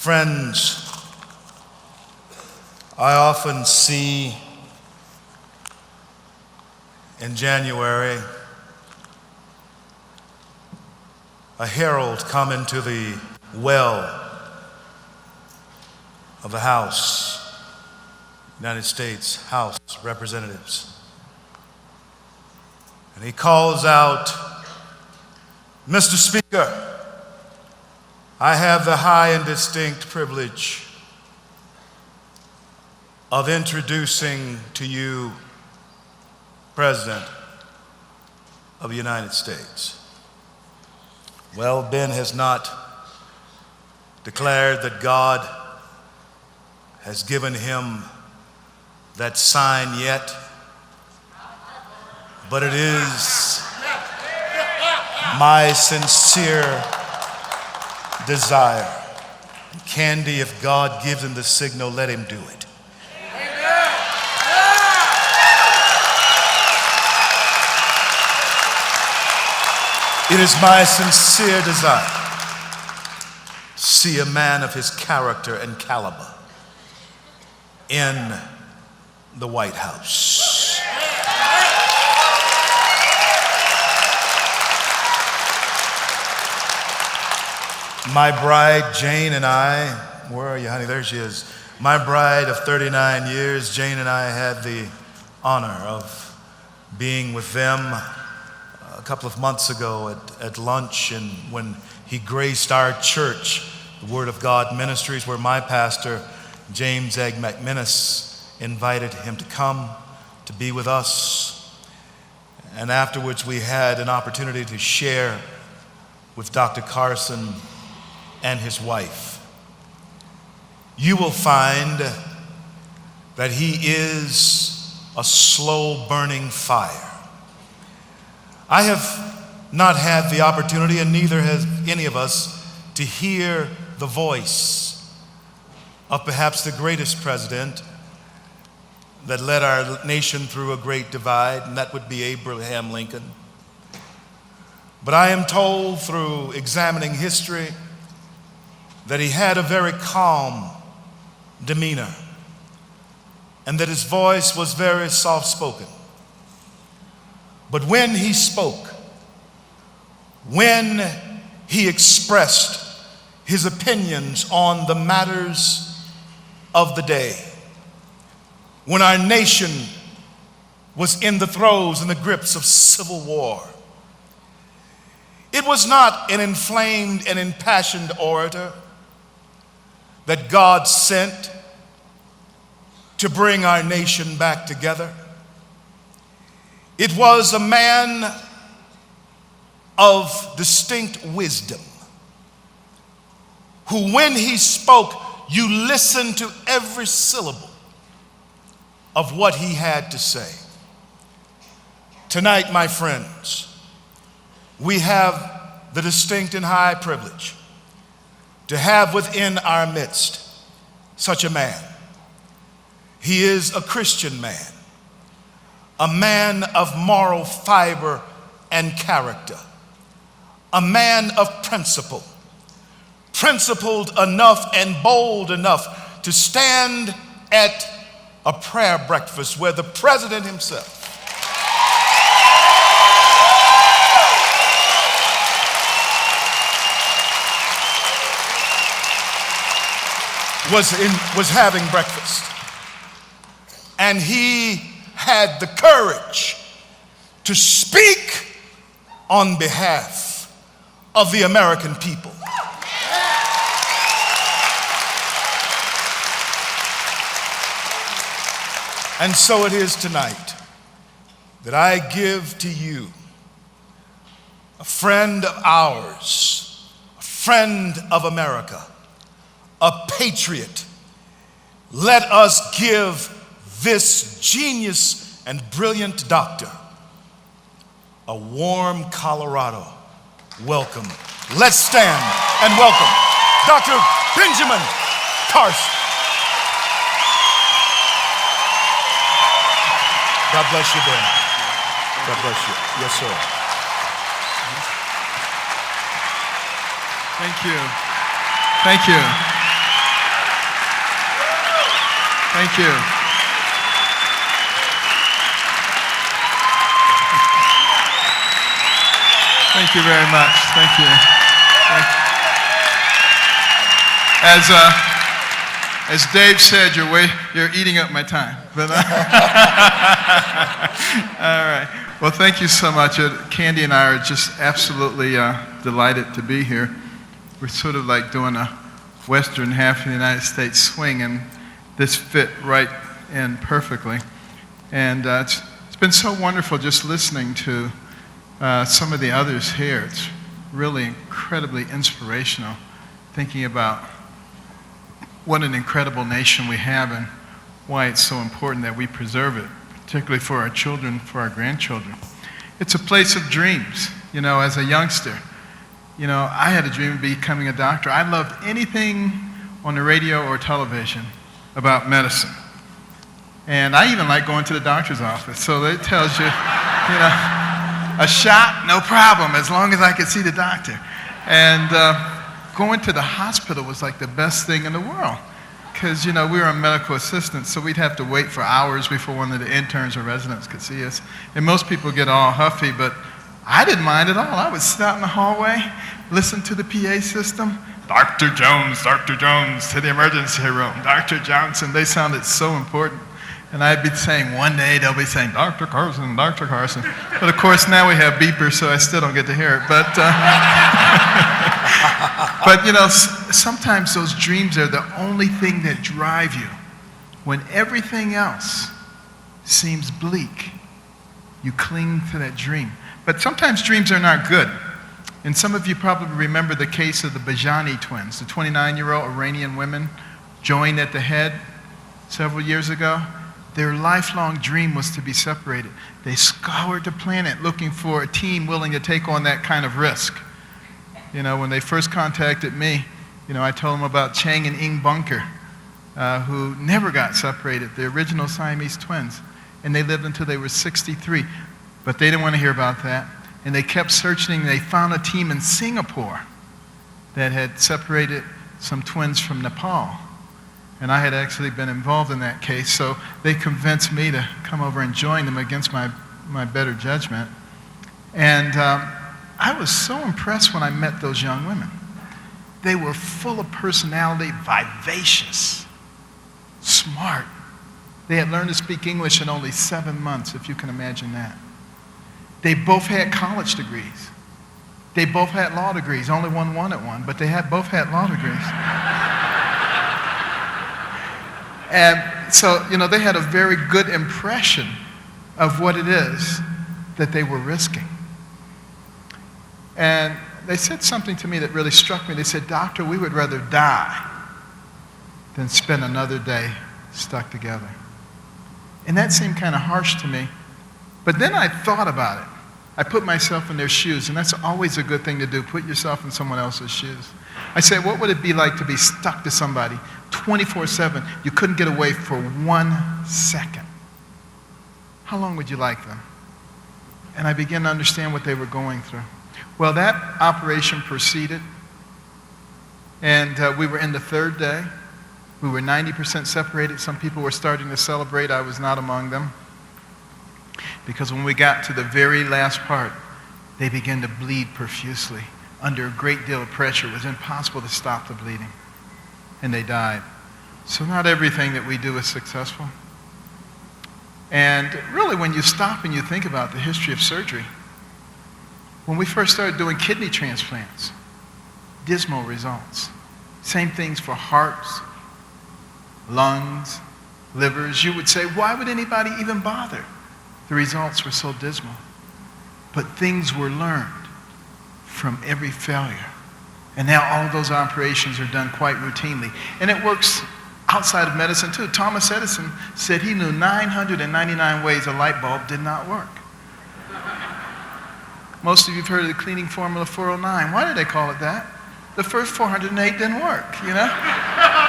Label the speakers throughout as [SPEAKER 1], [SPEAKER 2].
[SPEAKER 1] Friends, I often see in January a herald come into the well of the House, United States House of Representatives. And he calls out, "Mr. Speaker, I have the high and distinct privilege of introducing to you President of the United States." Well, Ben has not declared that God has given him that sign yet, but it is my sincere desire. And Candy, if God gives him the signal, let him do it. It is my sincere desire to see a man of his character and caliber in the White House. My bride, Jane, and I, where are you, honey? There she is. My bride of 39 years, Jane and I had the honor of being with them a couple of months ago at lunch, and when he graced our church, the Word of God Ministries, where my pastor, James Egg McMinnis, invited him to come to be with us. And afterwards, we had an opportunity to share with Dr. Carson and his wife. You will find that he is a slow burning fire. I have not had the opportunity, and neither has any of us, to hear the voice of perhaps the greatest president that led our nation through a great divide, and that would be Abraham Lincoln. But I am told through examining history that he had a very calm demeanor and that his voice was very soft-spoken. But when he spoke, when he expressed his opinions on the matters of the day, when our nation was in the throes and the grips of civil war, it was not an inflamed and impassioned orator that God sent to bring our nation back together. It was a man of distinct wisdom who, when he spoke, you listened to every syllable of what he had to say. Tonight, my friends, we have the distinct and high privilege to have within our midst such a man. He is a Christian man, a man of moral fiber and character, a man of principle, principled enough and bold enough to stand at a prayer breakfast where the president himself was having breakfast. And he had the courage to speak on behalf of the American people. And so it is tonight that I give to you a friend of ours, a friend of America, a patriot. Let us give this genius and brilliant doctor a warm Colorado welcome. Let's stand and welcome Dr. Benjamin Carson. God bless you, Ben. God bless you. Yes, sir.
[SPEAKER 2] Thank you. Thank you. Thank you. Thank you very much. Thank you. As Dave said, you're eating up my time. But, all right. Well, thank you so much. Candy and I are just absolutely delighted to be here. We're sort of like doing a western half of the United States swing, and this fit right in perfectly. And it's been so wonderful just listening to some of the others here. It's really incredibly inspirational, thinking about what an incredible nation we have and why it's so important that we preserve it, particularly for our children, for our grandchildren. It's a place of dreams. You know, as a youngster, you know, I had a dream of becoming a doctor. I loved anything on the radio or television about medicine. And I even like going to the doctor's office. So it tells you, you know, a shot, no problem, as long as I could see the doctor. And going to the hospital was like the best thing in the world. Because, you know, we were medical assistants, so we'd have to wait for hours before one of the interns or residents could see us. And most people get all huffy, but I didn't mind at all. I would sit out in the hallway, listen to the PA system. Dr. Jones, to the emergency room. Dr. Johnson, they sounded so important. And I'd be saying, one day they'll be saying, Dr. Carson, Dr. Carson. But of course, now we have beepers, so I still don't get to hear it. But, but you know, sometimes those dreams are the only thing that drive you. When everything else seems bleak, you cling to that dream. But sometimes dreams are not good. And some of you probably remember the case of the Bajani twins, the 29-year-old Iranian women joined at the head several years ago. Their lifelong dream was to be separated. They scoured the planet looking for a team willing to take on that kind of risk. You know, when they first contacted me, you know, I told them about Chang and Ing Bunker, who never got separated, the original Siamese twins. And they lived until they were 63. But they didn't want to hear about that. And they kept searching. They found a team in Singapore that had separated some twins from Nepal. And I had actually been involved in that case, so they convinced me to come over and join them against my better judgment. And I was so impressed when I met those young women. They were full of personality, vivacious, smart. They had learned to speak English in only 7 months, if you can imagine that. They both had college degrees. They both had law degrees. Only one wanted one, but they both had law degrees. And so, you know, they had a very good impression of what it is that they were risking. And they said something to me that really struck me. They said, Doctor, we would rather die than spend another day stuck together. And that seemed kind of harsh to me. But then I thought about it. I put myself in their shoes, and that's always a good thing to do, put yourself in someone else's shoes. I said, what would it be like to be stuck to somebody 24/7? You couldn't get away for 1 second. How long would you like them? And I began to understand what they were going through. Well, that operation proceeded, and we were in the 3rd day. We were 90% separated. Some people were starting to celebrate. I was not among them. Because when we got to the very last part, they began to bleed profusely. Under a great deal of pressure, it was impossible to stop the bleeding. And they died. So not everything that we do is successful. And really, when you stop and you think about the history of surgery, when we first started doing kidney transplants, dismal results. Same things for hearts, lungs, livers. You would say, why would anybody even bother? The results were so dismal. But things were learned from every failure. And now all of those operations are done quite routinely. And it works outside of medicine too. Thomas Edison said he knew 999 ways a light bulb did not work. Most of you have heard of the cleaning formula 409. Why did they call it that? The first 408 didn't work, you know?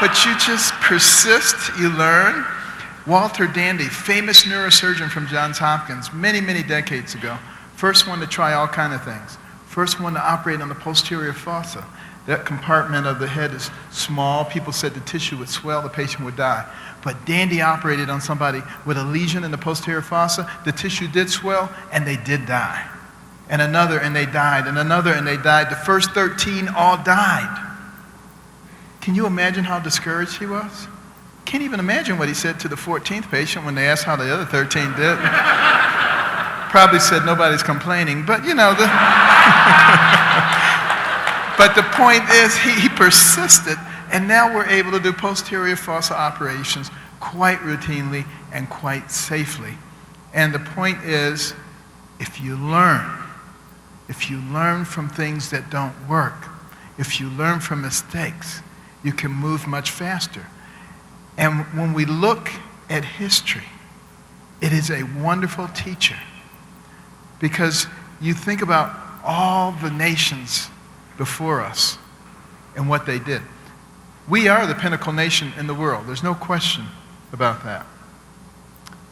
[SPEAKER 2] But you just persist, you learn. Walter Dandy, famous neurosurgeon from Johns Hopkins, many, many decades ago. First one to try all kinds of things. First one to operate on the posterior fossa. That compartment of the head is small. People said the tissue would swell, the patient would die. But Dandy operated on somebody with a lesion in the posterior fossa. The tissue did swell, and they did die. And another, and they died. And another, and they died. The first 13 all died. Can you imagine how discouraged he was? Can't even imagine what he said to the 14th patient when they asked how the other 13 did. Probably said nobody's complaining, but you know, but the point is he persisted, and now we're able to do posterior fossa operations quite routinely and quite safely. And the point is, if you learn from things that don't work, if you learn from mistakes, you can move much faster. And when we look at history, it is a wonderful teacher, because you think about all the nations before us and what they did. We are the pinnacle nation in the world. There's no question about that.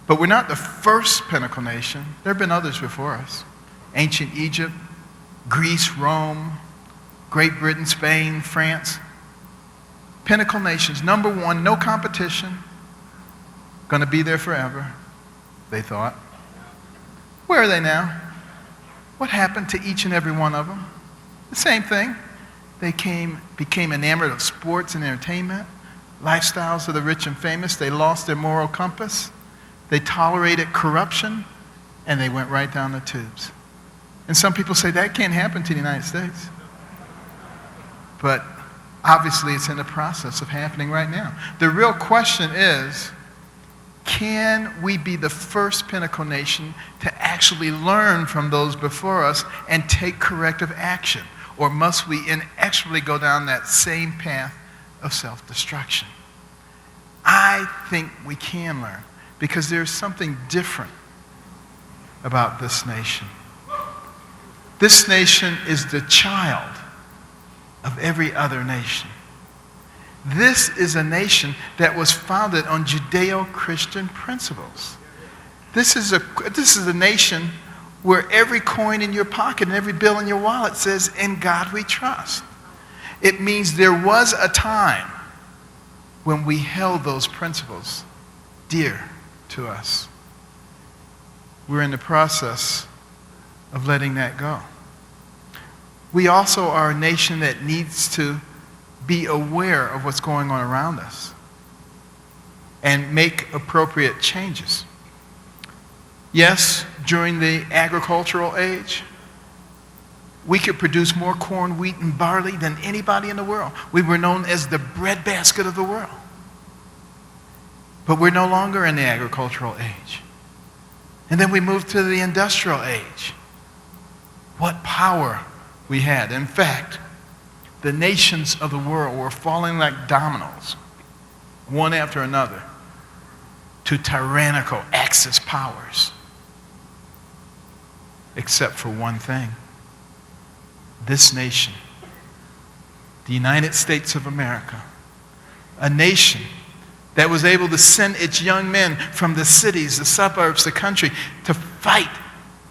[SPEAKER 2] But we're not the first pinnacle nation. There have been others before us. Ancient Egypt, Greece, Rome, Great Britain, Spain, France. Pinnacle nations. Number one, no competition. Going to be there forever, they thought. Where are they now? What happened to each and every one of them? The same thing. They became enamored of sports and entertainment, lifestyles of the rich and famous. They lost their moral compass. They tolerated corruption, and they went right down the tubes. And some people say that can't happen to the United States. But obviously it's in the process of happening right now. The real question is, can we be the first pinnacle nation to actually learn from those before us and take corrective action? Or must we inexorably go down that same path of self-destruction? I think we can learn, because there's something different about this nation. This nation is the child of every other nation. This is a nation that was founded on Judeo-Christian principles. This is a nation where every coin in your pocket and every bill in your wallet says, "In God we trust." It means there was a time when we held those principles dear to us. We're in the process of letting that go. We also are a nation that needs to be aware of what's going on around us and make appropriate changes. Yes, during the agricultural age, we could produce more corn, wheat, and barley than anybody in the world. We were known as the breadbasket of the world. But we're no longer in the agricultural age. And then we moved to the industrial age. What power we had. In fact, the nations of the world were falling like dominoes, one after another, to tyrannical Axis powers. Except for one thing. This nation, the United States of America, a nation that was able to send its young men from the cities, the suburbs, the country, to fight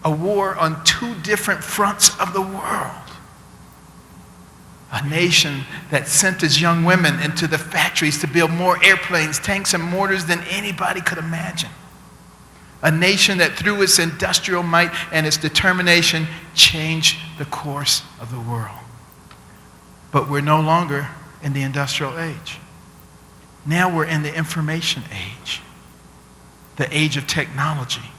[SPEAKER 2] a war on two different fronts of the world. A nation that sent its young women into the factories to build more airplanes, tanks, and mortars than anybody could imagine. A nation that through its industrial might and its determination changed the course of the world. But we're no longer in the industrial age. Now we're in the information age, the age of technology.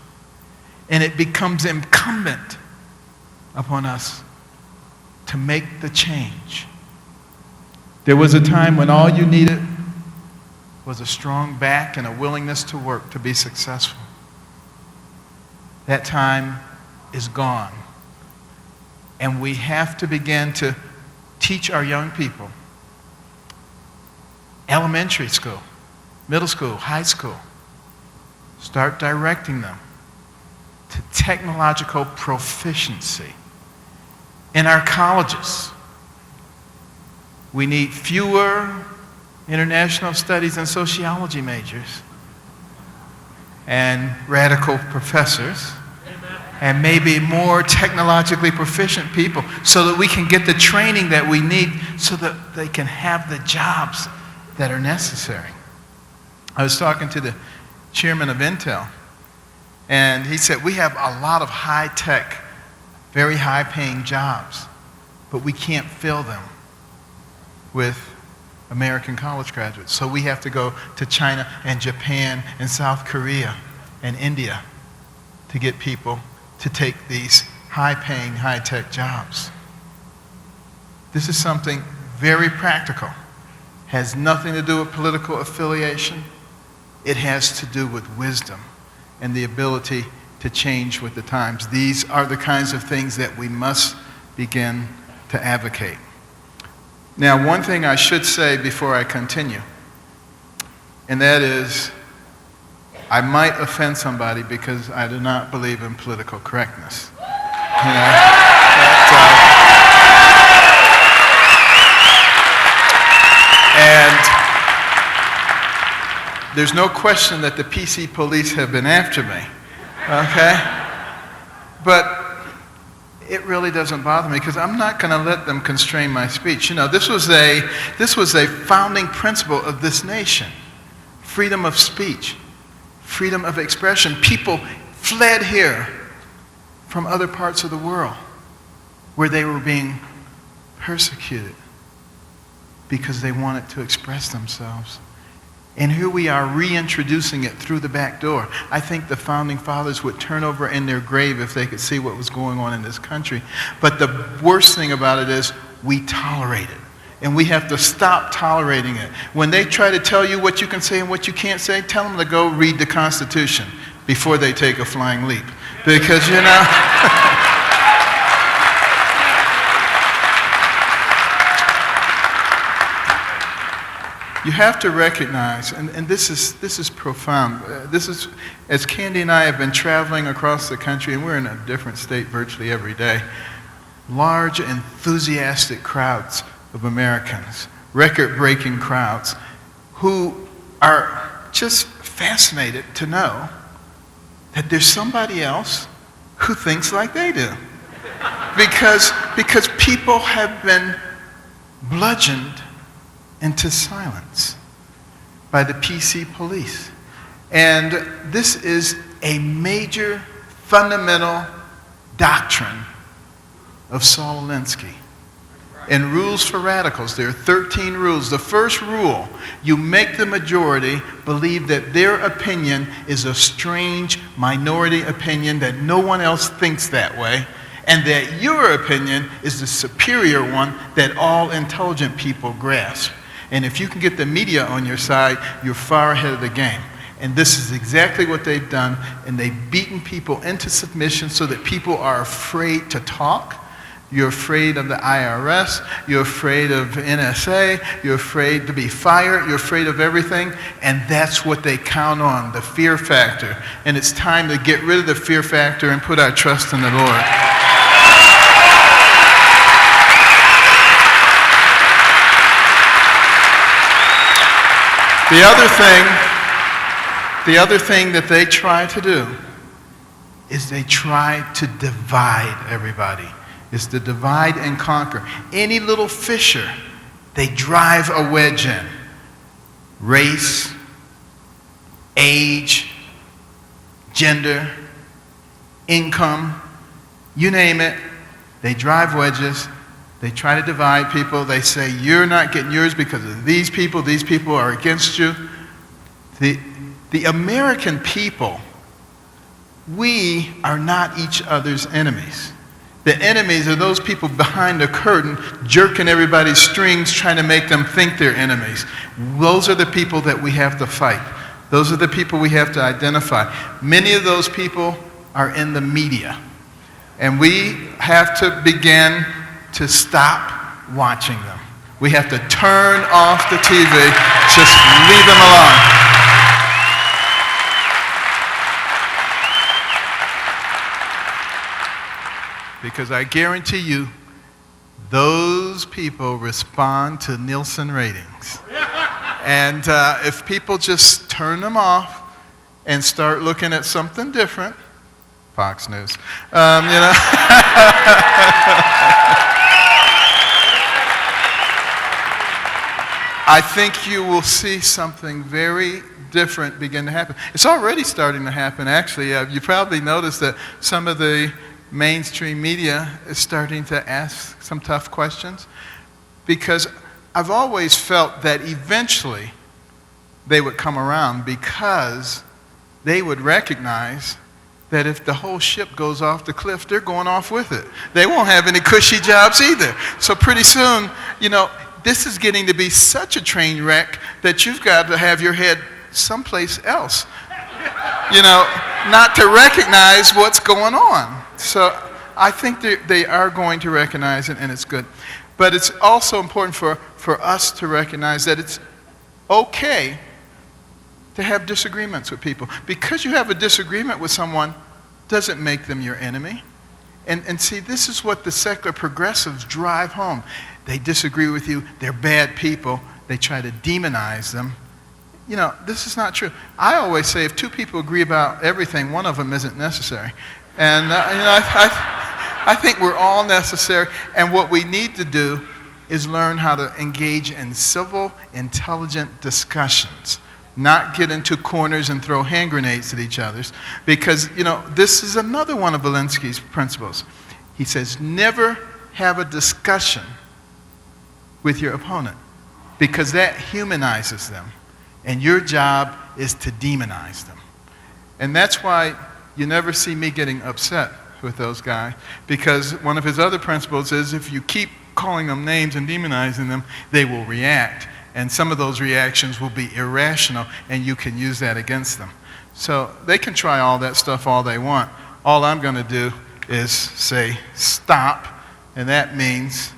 [SPEAKER 2] And it becomes incumbent upon us to make the change. There was a time when all you needed was a strong back and a willingness to work to be successful. That time is gone. And we have to begin to teach our young people, elementary school, middle school, high school, start directing them to technological proficiency. In our colleges, we need fewer international studies and sociology majors and radical professors and maybe more technologically proficient people so that we can get the training that we need so that they can have the jobs that are necessary. I was talking to the chairman of Intel, and he said, we have a lot of high-tech, very high-paying jobs, but we can't fill them with American college graduates. So we have to go to China and Japan and South Korea and India to get people to take these high-paying, high-tech jobs. This is something very practical. Has nothing to do with political affiliation. It has to do with wisdom and the ability to change with the times. These are the kinds of things that we must begin to advocate. Now, one thing I should say before I continue, and that is, I might offend somebody because I do not believe in political correctness. You know, and there's no question that the PC police have been after me, okay? But it really doesn't bother me because I'm not going to let them constrain my speech. You know, this was a founding principle of this nation. Freedom of speech, freedom of expression. People fled here from other parts of the world where they were being persecuted because they wanted to express themselves. And here we are reintroducing it through the back door. I think the founding fathers would turn over in their grave if they could see what was going on in this country. But the worst thing about it is we tolerate it. And we have to stop tolerating it. When they try to tell you what you can say and what you can't say, tell them to go read the Constitution before they take a flying leap. Because, you know... You have to recognize, and this is profound. This is, as Candy and I have been traveling across the country, and we're in a different state virtually every day, large, enthusiastic crowds of Americans, record-breaking crowds, who are just fascinated to know that there's somebody else who thinks like they do. Because people have been bludgeoned into silence by the PC police. And this is a major fundamental doctrine of Saul Alinsky. And rules for radicals, there are 13 rules. The first rule, you make the majority believe that their opinion is a strange minority opinion, that no one else thinks that way, and that your opinion is the superior one that all intelligent people grasp. And if you can get the media on your side, you're far ahead of the game. And this is exactly what they've done, and they've beaten people into submission so that people are afraid to talk. You're afraid of the IRS, you're afraid of NSA, you're afraid to be fired, you're afraid of everything, and that's what they count on, the fear factor. And it's time to get rid of the fear factor and put our trust in the Lord. The other thing that they try to do is they try to divide everybody. It's to divide and conquer. Any little fissure, they drive a wedge in. Race, age, gender, income, you name it, they drive wedges. They try to divide people. They say, you're not getting yours because of these people are against you. The American people, we are not each other's enemies. The enemies are those people behind the curtain jerking everybody's strings, trying to make them think they're enemies. Those are the people that we have to fight. Those are the people we have to identify. Many of those people are in the media. And we have to begin to stop watching them. We have to turn off the TV, just leave them alone. Because I guarantee you, those people respond to Nielsen ratings. And if people just turn them off and start looking at something different, Fox News. You know. I think you will see something very different begin to happen. It's already starting to happen, actually. You probably noticed that some of the mainstream media is starting to ask some tough questions, because I've always felt that eventually they would come around, because they would recognize that if the whole ship goes off the cliff, they're going off with it. They won't have any cushy jobs either. So pretty soon, you know, this is getting to be such a train wreck that you've got to have your head someplace else, you know, not to recognize what's going on. So I think they are going to recognize it, and it's good. But it's also important for us to recognize that it's okay to have disagreements with people. Because you have a disagreement with someone doesn't make them your enemy. And see, this is what the secular progressives drive home. They disagree with you, they're bad people, they try to demonize them. You know, this is not true. I always say if two people agree about everything, one of them isn't necessary. And you know, I think we're all necessary, and what we need to do is learn how to engage in civil, intelligent discussions, not get into corners and throw hand grenades at each other. Because, you know, this is another one of Walensky's principles. He says, never have a discussion with your opponent, because that humanizes them, and your job is to demonize them. And that's why you never see me getting upset with those guys, because one of his other principles is if you keep calling them names and demonizing them, they will react. And some of those reactions will be irrational, and you can use that against them. So they can try all that stuff all they want. All I'm going to do is say, stop, and that means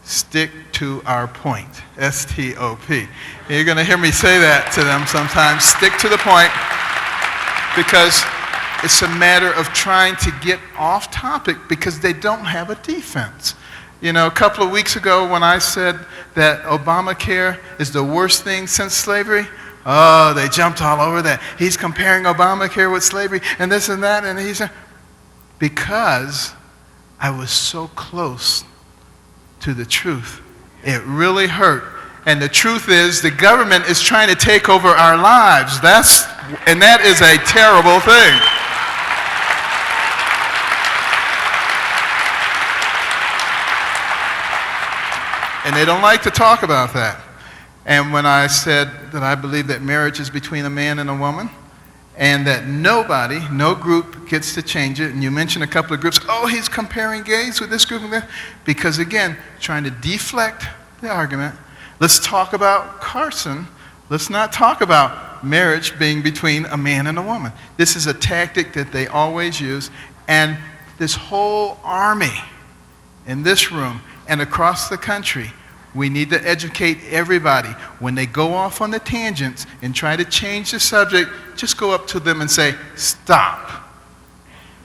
[SPEAKER 2] stick to our point, S-T-O-P. You're going to hear me say that to them sometimes, stick to the point, because it's a matter of trying to get off topic because they don't have a defense. You know, a couple of weeks ago when I said that Obamacare is the worst thing since slavery, oh, they jumped all over that. He's comparing Obamacare with slavery and this and that, and he's because I was so close to the truth. It really hurt. And the truth is the government is trying to take over our lives. And that is a terrible thing. And they don't like to talk about that. And when I said that I believe that marriage is between a man and a woman, and that nobody, no group gets to change it, and you mentioned a couple of groups, oh, he's comparing gays with this group and that, because again, trying to deflect the argument. Let's talk about Carson. Let's not talk about marriage being between a man and a woman. This is a tactic that they always use, and this whole army in this room and across the country, we need to educate everybody. When they go off on the tangents and try to change the subject, just go up to them and say, stop.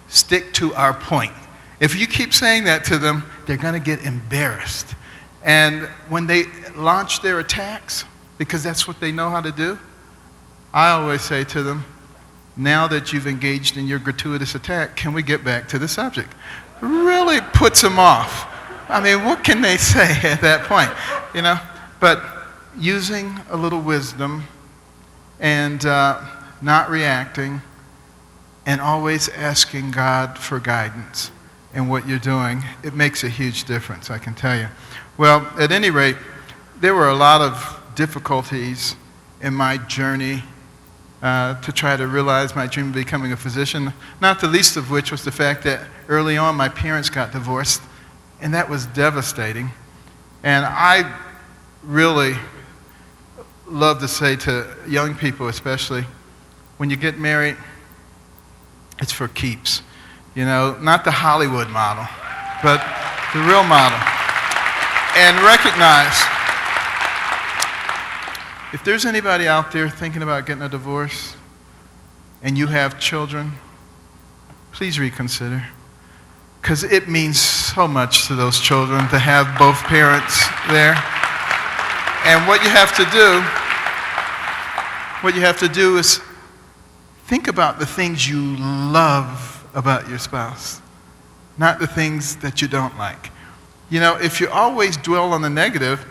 [SPEAKER 2] Stick to our point. If you keep saying that to them, they're going to get embarrassed. And when they launch their attacks, because that's what they know how to do, I always say to them, now that you've engaged in your gratuitous attack, can we get back to the subject? Really puts them off. I mean, what can they say at that point, you know? But using a little wisdom and not reacting and always asking God for guidance in what you're doing, it makes a huge difference, I can tell you. Well, at any rate, there were a lot of difficulties in my journey to try to realize my dream of becoming a physician, not the least of which was the fact that early on my parents got divorced. And that was devastating. And I really love to say to young people especially, when you get married, it's for keeps. You know, not the Hollywood model, but the real model. And recognize, if there's anybody out there thinking about getting a divorce and you have children, please reconsider. Because it means so much to those children to have both parents there. And what you have to do is think about the things you love about your spouse, not the things that you don't like. You know, if you always dwell on the negative,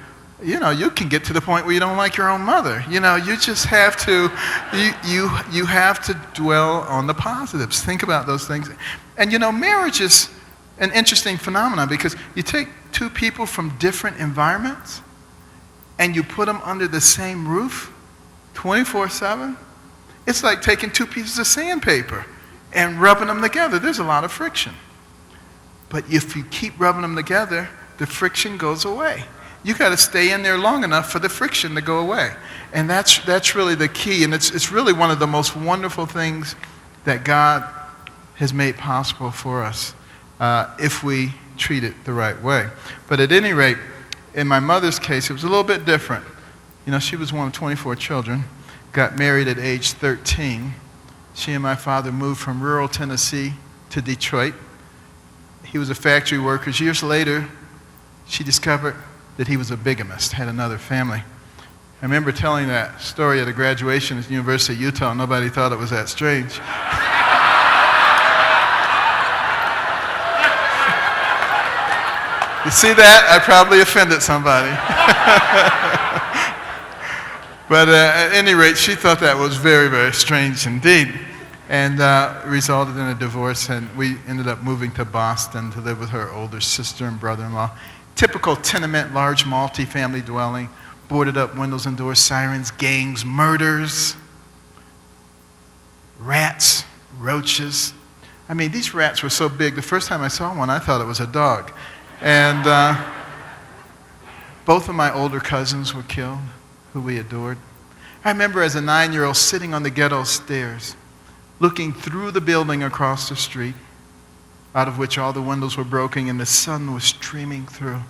[SPEAKER 2] you know, you can get to the point where you don't like your own mother. You know, you just have to, you have to dwell on the positives. Think about those things. And you know, marriage is an interesting phenomenon because you take two people from different environments and you put them under the same roof 24/7. It's like taking two pieces of sandpaper and rubbing them together. There's a lot of friction. But if you keep rubbing them together, the friction goes away. You got to stay in there long enough for the friction to go away. And that's really the key. And it's really one of the most wonderful things that God has made possible for us if we treat it the right way. But at any rate, in my mother's case, it was a little bit different. You know, she was one of 24 children, got married at age 13. She and my father moved from rural Tennessee to Detroit. He was a factory worker. Years later, she discovered that he was a bigamist, had another family. I remember telling that story at a graduation at the University of Utah. Nobody thought it was that strange. You see that? I probably offended somebody. But at any rate, she thought that was very, very strange indeed. And resulted in a divorce, and we ended up moving to Boston to live with her older sister and brother-in-law. Typical tenement, large multi-family dwelling, boarded up windows and doors, sirens, gangs, murders, rats, roaches. I mean, these rats were so big. The first time I saw one, I thought it was a dog. And both of my older cousins were killed, who we adored. I remember as a 9-year-old sitting on the ghetto stairs, looking through the building across the street, out of which all the windows were broken and the sun was streaming through.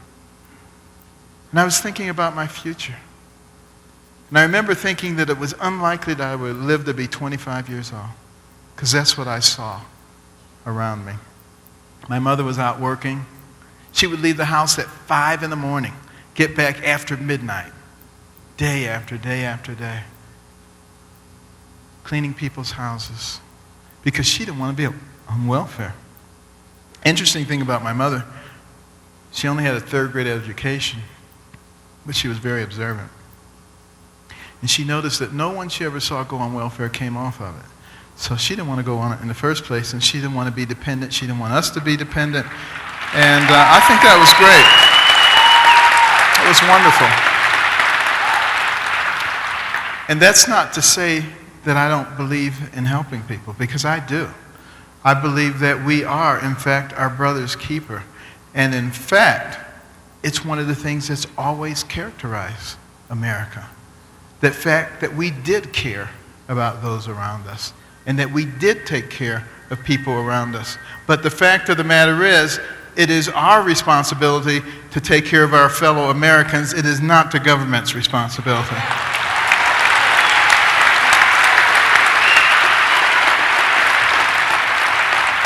[SPEAKER 2] And I was thinking about my future. And I remember thinking that it was unlikely that I would live to be 25 years old, because that's what I saw around me. My mother was out working. She would leave the house at 5 in the morning, get back after midnight, day after day after day, cleaning people's houses, because she didn't want to be on welfare. Interesting thing about my mother, she only had a 3rd grade education, but she was very observant. And she noticed that no one she ever saw go on welfare came off of it. So she didn't want to go on it in the first place, and she didn't want to be dependent. She didn't want us to be dependent. And I think that was great. That was wonderful. And that's not to say that I don't believe in helping people, because I do. I believe that we are, in fact, our brother's keeper. And in fact, it's one of the things that's always characterized America. The fact that we did care about those around us, and that we did take care of people around us. But the fact of the matter is, it is our responsibility to take care of our fellow Americans. It is not the government's responsibility.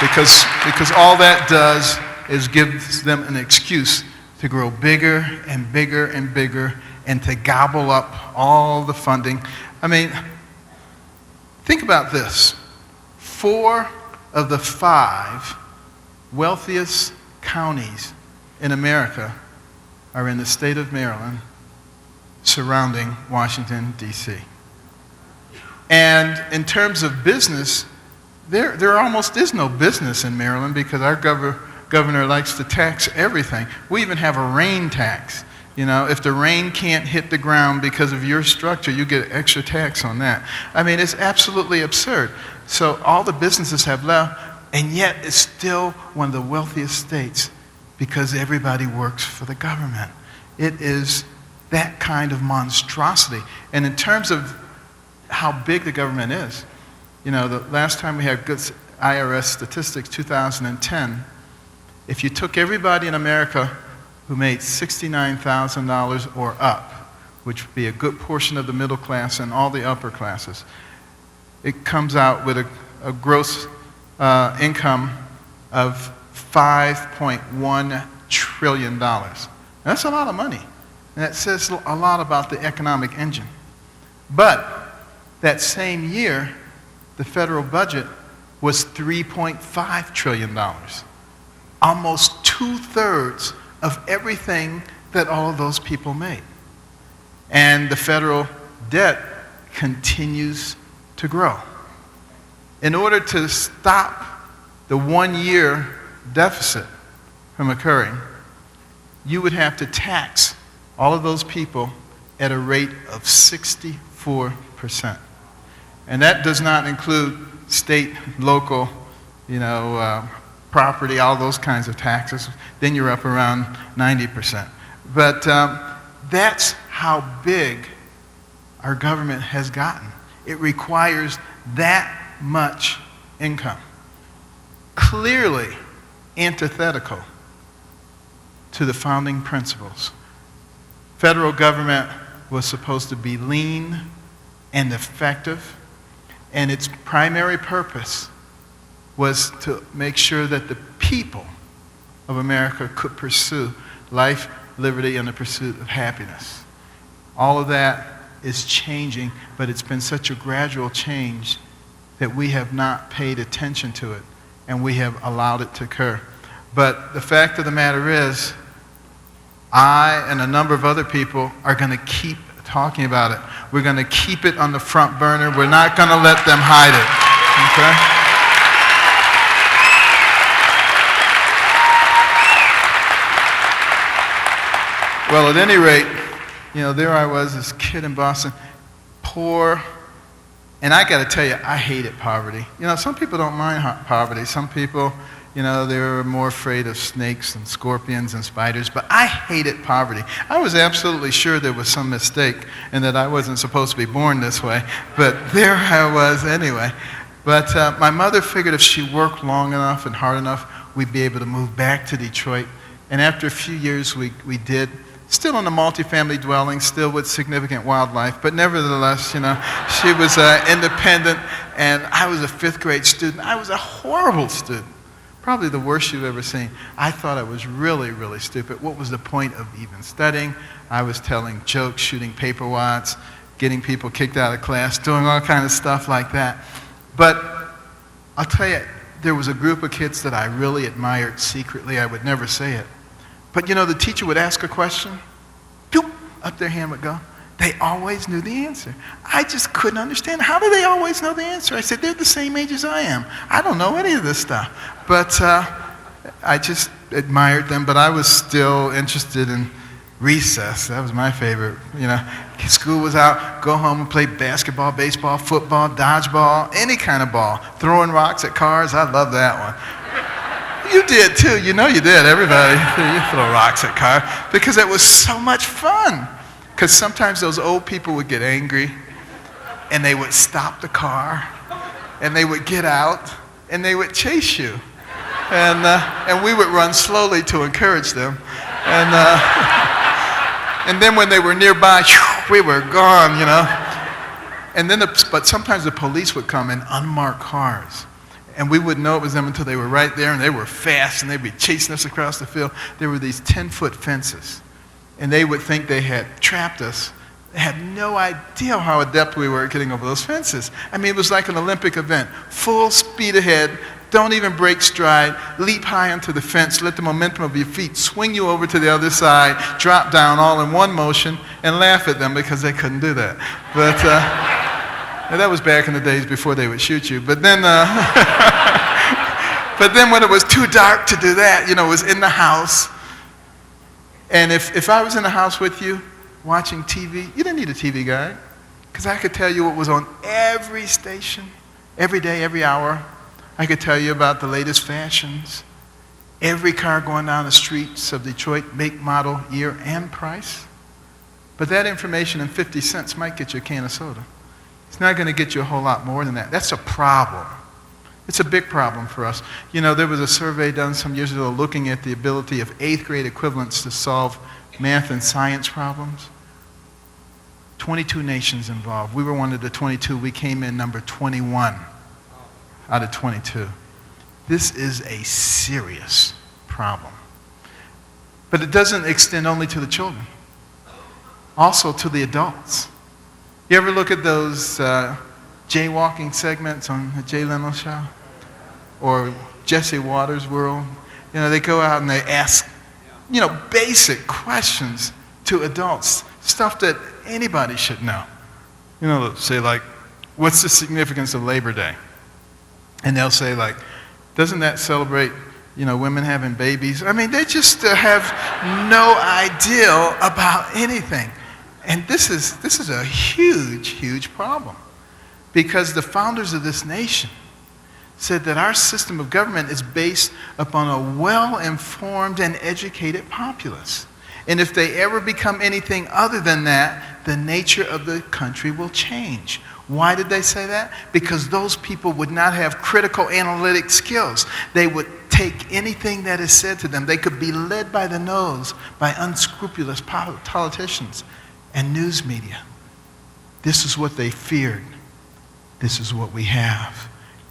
[SPEAKER 2] Because all that does is gives them an excuse to grow bigger and bigger and bigger and to gobble up all the funding. I mean, think about this. 4 of the 5 wealthiest counties in America are in the state of Maryland, surrounding Washington, D.C. And in terms of business, there almost is no business in Maryland because our governor likes to tax everything. We even have a rain tax. You know, if the rain can't hit the ground because of your structure, you get extra tax on that. I mean, it's absolutely absurd. So all the businesses have left, and yet it's still one of the wealthiest states because everybody works for the government. It is that kind of monstrosity. And in terms of how big the government is, you know, the last time we had good IRS statistics, 2010, if you took everybody in America who made $69,000 or up, which would be a good portion of the middle class and all the upper classes, it comes out with a gross income of $5.1 trillion. That's a lot of money. And that says a lot about the economic engine. But that same year, the federal budget was $3.5 trillion. Almost 2/3 of everything that all of those people made. And the federal debt continues to grow. In order to stop the one-year deficit from occurring, you would have to tax all of those people at a rate of 64%. And that does not include state, local, property, all those kinds of taxes. Then you're up around 90%. But that's how big our government has gotten. It requires that much income. Clearly antithetical to the founding principles. Federal government was supposed to be lean and effective, and its primary purpose was to make sure that the people of America could pursue life, liberty, and the pursuit of happiness. All of that is changing, but it's been such a gradual change that we have not paid attention to it, and we have allowed it to occur. But the fact of the matter is, I and a number of other people are going to keep talking about it. We're going to keep it on the front burner. We're not going to let them hide it. Okay? Well, at any rate, there I was, this kid in Boston, poor, and I got to tell you, I hated poverty. Some people don't mind poverty. Some people, they're more afraid of snakes and scorpions and spiders, but I hated poverty. I was absolutely sure there was some mistake and that I wasn't supposed to be born this way, but there I was anyway. But my mother figured if she worked long enough and hard enough, we'd be able to move back to Detroit. And after a few years, we did. Still in a multifamily dwelling, still with significant wildlife, but nevertheless, she was independent, and I was a fifth grade student. I was a horrible student, probably the worst you've ever seen. I thought I was really, really stupid. What was the point of even studying? I was telling jokes, shooting paper wads, getting people kicked out of class, doing all kinds of stuff like that. But I'll tell you, there was a group of kids that I really admired secretly. I would never say it. But the teacher would ask a question, boop, up their hand would go. They always knew the answer. I just couldn't understand. How do they always know the answer? I said, they're the same age as I am. I don't know any of this stuff. But I just admired them, but I was still interested in recess. That was my favorite. School was out, go home and play basketball, baseball, football, dodgeball, any kind of ball. Throwing rocks at cars, I love that one. You did too, you did, everybody. You throw rocks at cars because it was so much fun. Because sometimes those old people would get angry and they would stop the car and they would get out and they would chase you. And we would run slowly to encourage them. And then when they were nearby, we were gone, And then, but sometimes the police would come in unmarked cars. And we wouldn't know it was them until they were right there, and they were fast, and they'd be chasing us across the field. There were these 10-foot fences, and they would think they had trapped us. They had no idea how adept we were at getting over those fences. I mean, it was like an Olympic event. Full speed ahead, don't even break stride, leap high onto the fence, let the momentum of your feet swing you over to the other side, drop down all in one motion, and laugh at them because they couldn't do that. But that was back in the days before they would shoot you. But then, but then when it was too dark to do that, it was in the house. And if I was in the house with you watching TV, you didn't need a TV guide because I could tell you what was on every station, every day, every hour. I could tell you about the latest fashions, every car going down the streets of Detroit, make, model, year, and price. But that information in 50 cents might get you a can of soda. It's not going to get you a whole lot more than that. That's a problem. It's a big problem for us. There was a survey done some years ago looking at the ability of 8th grade equivalents to solve math and science problems. 22 nations involved. We were one of the 22. We came in number 21 out of 22. This is a serious problem. But it doesn't extend only to the children, also to the adults. You ever look at those jaywalking segments on the Jay Leno show? or Jesse Waters' world. They go out and they ask, basic questions to adults, stuff that anybody should know. They'll say like, what's the significance of Labor Day? And they'll say like, doesn't that celebrate, women having babies? I mean, they just have no idea about anything. And this is a huge, huge problem. Because the founders of this nation said that our system of government is based upon a well-informed and educated populace. And if they ever become anything other than that, the nature of the country will change. Why did they say that? Because those people would not have critical analytic skills. They would take anything that is said to them. They could be led by the nose by unscrupulous politicians and news media. This is what they feared. This is what we have.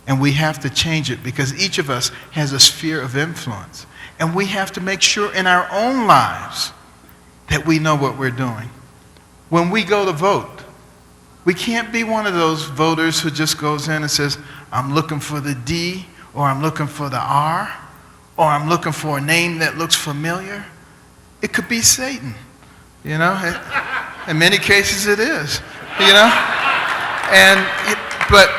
[SPEAKER 2] And we have to change it because each of us has a sphere of influence. And we have to make sure in our own lives that we know what we're doing. When we go to vote, we can't be one of those voters who just goes in and says, I'm looking for the D, or I'm looking for the R, or I'm looking for a name that looks familiar. It could be Satan, In many cases it is, But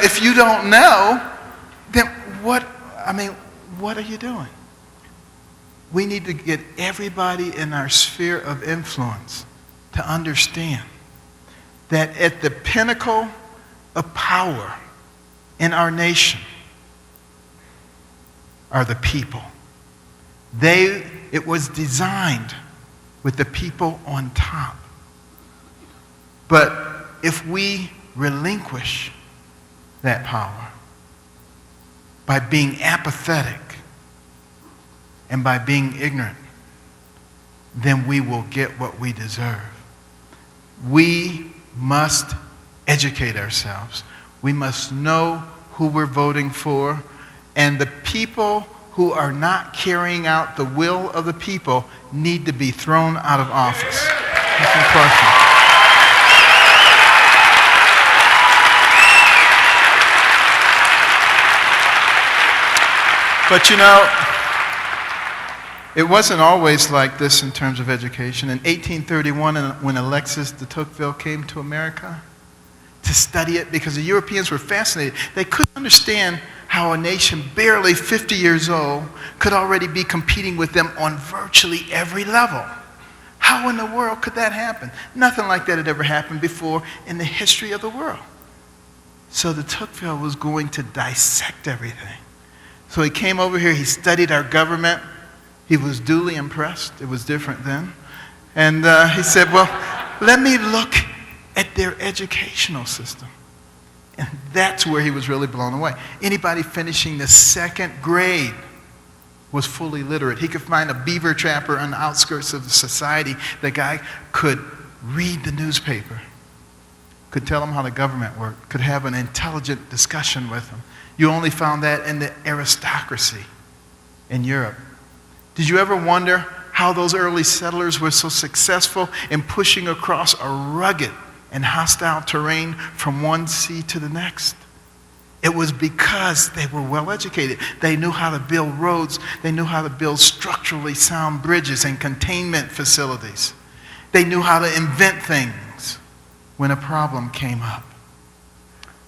[SPEAKER 2] if you don't know, then what are you doing? We need to get everybody in our sphere of influence to understand that at the pinnacle of power in our nation are the people. It was designed with the people on top. But if we relinquish that power by being apathetic and by being ignorant, then we will get what we deserve. We must educate ourselves. We must know who we're voting for, and the people who are not carrying out the will of the people need to be thrown out of office. That's my question. But it wasn't always like this in terms of education. In 1831, when Alexis de Tocqueville came to America to study it, because the Europeans were fascinated, they couldn't understand how a nation barely 50 years old could already be competing with them on virtually every level. How in the world could that happen? Nothing like that had ever happened before in the history of the world. So de Tocqueville was going to dissect everything. So he came over here, he studied our government. He was duly impressed. It was different then. And he said, well, let me look at their educational system. And that's where he was really blown away. Anybody finishing the second grade was fully literate. He could find a beaver trapper on the outskirts of the society. The guy could read the newspaper, could tell him how the government worked, could have an intelligent discussion with him. You only found that in the aristocracy in Europe. Did you ever wonder how those early settlers were so successful in pushing across a rugged and hostile terrain from one sea to the next? It was because they were well educated. They knew how to build roads. They knew how to build structurally sound bridges and containment facilities. They knew how to invent things when a problem came up.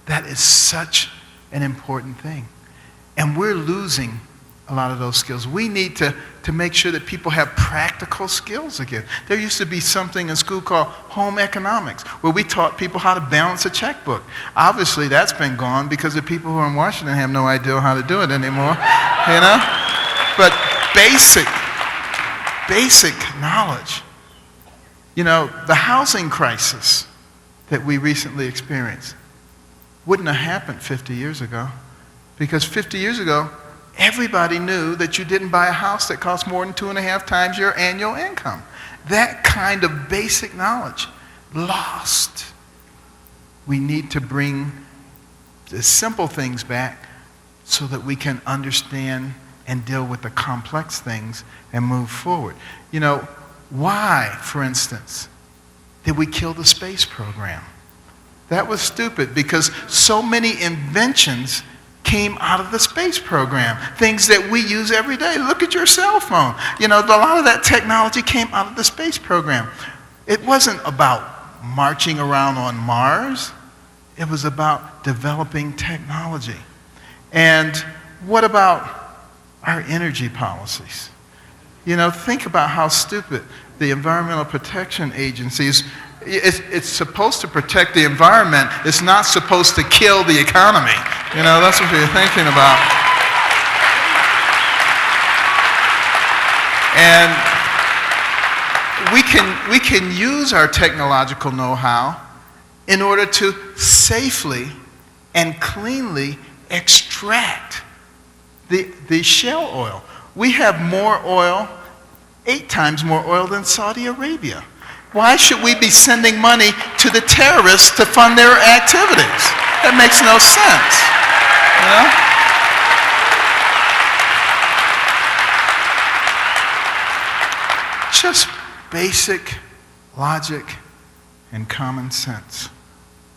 [SPEAKER 2] That is such an important thing. And we're losing a lot of those skills. We need to make sure that people have practical skills again. There used to be something in school called home economics, where we taught people how to balance a checkbook. Obviously, that's been gone because the people who are in Washington have no idea how to do it anymore, But basic knowledge. The housing crisis that we recently experienced wouldn't have happened 50 years ago, because 50 years ago, everybody knew that you didn't buy a house that cost more than 2.5 times your annual income. That kind of basic knowledge lost. We need to bring the simple things back so that we can understand and deal with the complex things and move forward. Why, for instance, did we kill the space program? That was stupid because so many inventions came out of the space program. Things that we use every day. Look at your cell phone. A lot of that technology came out of the space program. It wasn't about marching around on Mars. It was about developing technology. And what about our energy policies? Think about how stupid the Environmental Protection Agencies, it's supposed to protect the environment. It's not supposed to kill the economy. That's what you're thinking about. And we can use our technological know-how in order to safely and cleanly extract the shale oil. We have more oil, 8 times more oil than Saudi Arabia. Why should we be sending money to the terrorists to fund their activities? That makes no sense. Just basic logic and common sense.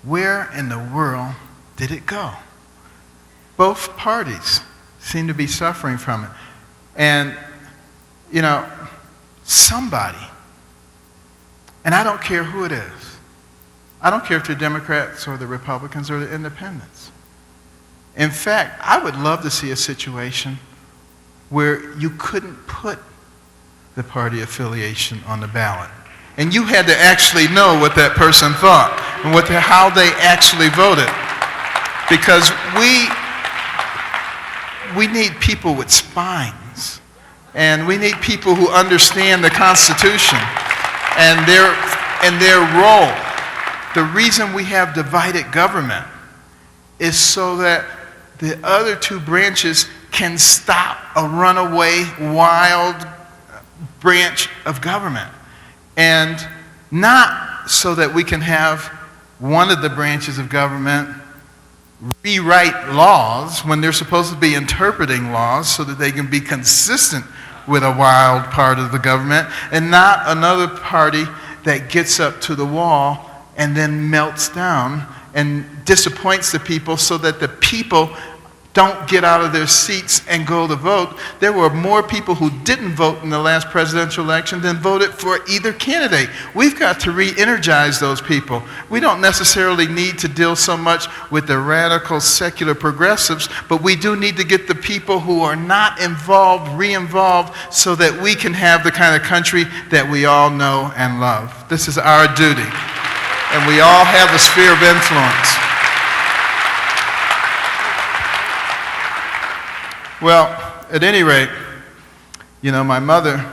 [SPEAKER 2] Where in the world did it go? Both parties seem to be suffering from it. And, somebody, and I don't care who it is. I don't care if they're Democrats or the Republicans or the Independents. In fact, I would love to see a situation where you couldn't put the party affiliation on the ballot. And you had to actually know what that person thought and how they actually voted. Because we need people with spines. And we need people who understand the Constitution and their role. The reason we have divided government is so that the other 2 branches can stop a runaway, wild branch of government. And not so that we can have one of the branches of government rewrite laws when they're supposed to be interpreting laws so that they can be consistent with a wild part of the government, and not another party that gets up to the wall and then melts down and disappoints the people so that the people don't get out of their seats and go to vote. There were more people who didn't vote in the last presidential election than voted for either candidate. We've got to re-energize those people. We don't necessarily need to deal so much with the radical secular progressives, but we do need to get the people who are not involved re-involved so that we can have the kind of country that we all know and love. This is our duty. And we all have a sphere of influence. Well, at any rate, my mother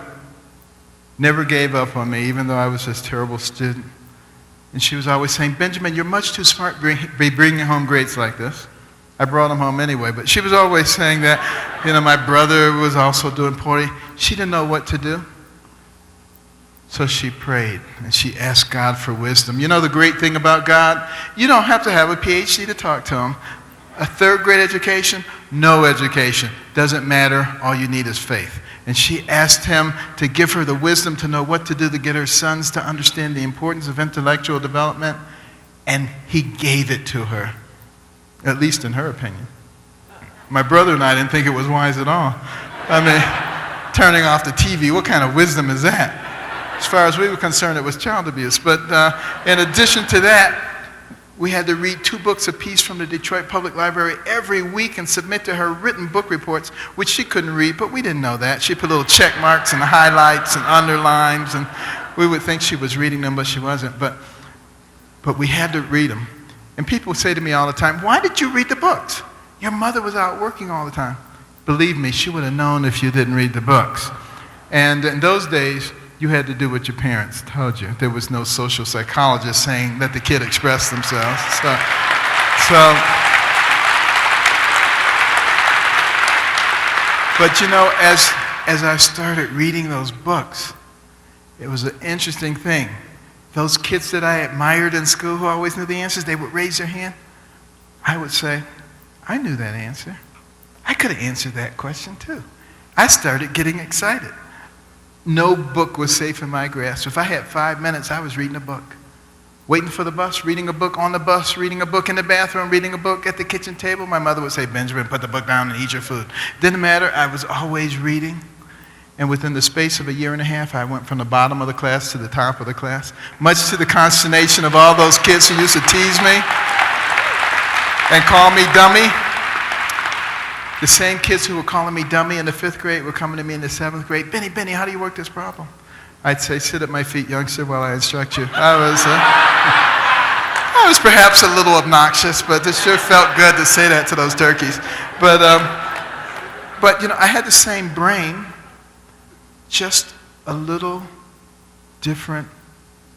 [SPEAKER 2] never gave up on me, even though I was this terrible student. And she was always saying, Benjamin, you're much too smart to be bringing home grades like this. I brought them home anyway, but she was always saying that. My brother was also doing poorly. She didn't know what to do. So she prayed, and she asked God for wisdom. The great thing about God? You don't have to have a PhD to talk to him. A 3rd grade education, no education. Doesn't matter. All you need is faith. And she asked him to give her the wisdom to know what to do to get her sons to understand the importance of intellectual development. And he gave it to her, at least in her opinion. My brother and I didn't think it was wise at all. Turning off the TV, what kind of wisdom is that? As far as we were concerned, it was child abuse. But in addition to that, we had to read 2 books apiece from the Detroit Public Library every week and submit to her written book reports, which she couldn't read, but we didn't know that. She put little check marks and highlights and underlines, and we would think she was reading them, but she wasn't. But we had to read them. And people say to me all the time, why did you read the books? Your mother was out working all the time. Believe me, she would have known if you didn't read the books. And in those days, you had to do what your parents told you. There was no social psychologist saying, let the kid express themselves. But as I started reading those books, it was an interesting thing. Those kids that I admired in school who always knew the answers, they would raise their hand. I would say, I knew that answer. I could have answered that question too. I started getting excited. No book was safe in my grasp. If I had 5 minutes, I was reading a book. Waiting for the bus, reading a book on the bus, reading a book in the bathroom, reading a book at the kitchen table. My mother would say, Benjamin, put the book down and eat your food. Didn't matter. I was always reading. And within the space of a year and a half, I went from the bottom of the class to the top of the class, much to the consternation of all those kids who used to tease me and call me dummy. The same kids who were calling me dummy in the 5th grade were coming to me in the 7th grade. Benny, how do you work this problem? I'd say, sit at my feet, youngster, while I instruct you. I was perhaps a little obnoxious, but it sure felt good to say that to those turkeys. But I had the same brain, just a little different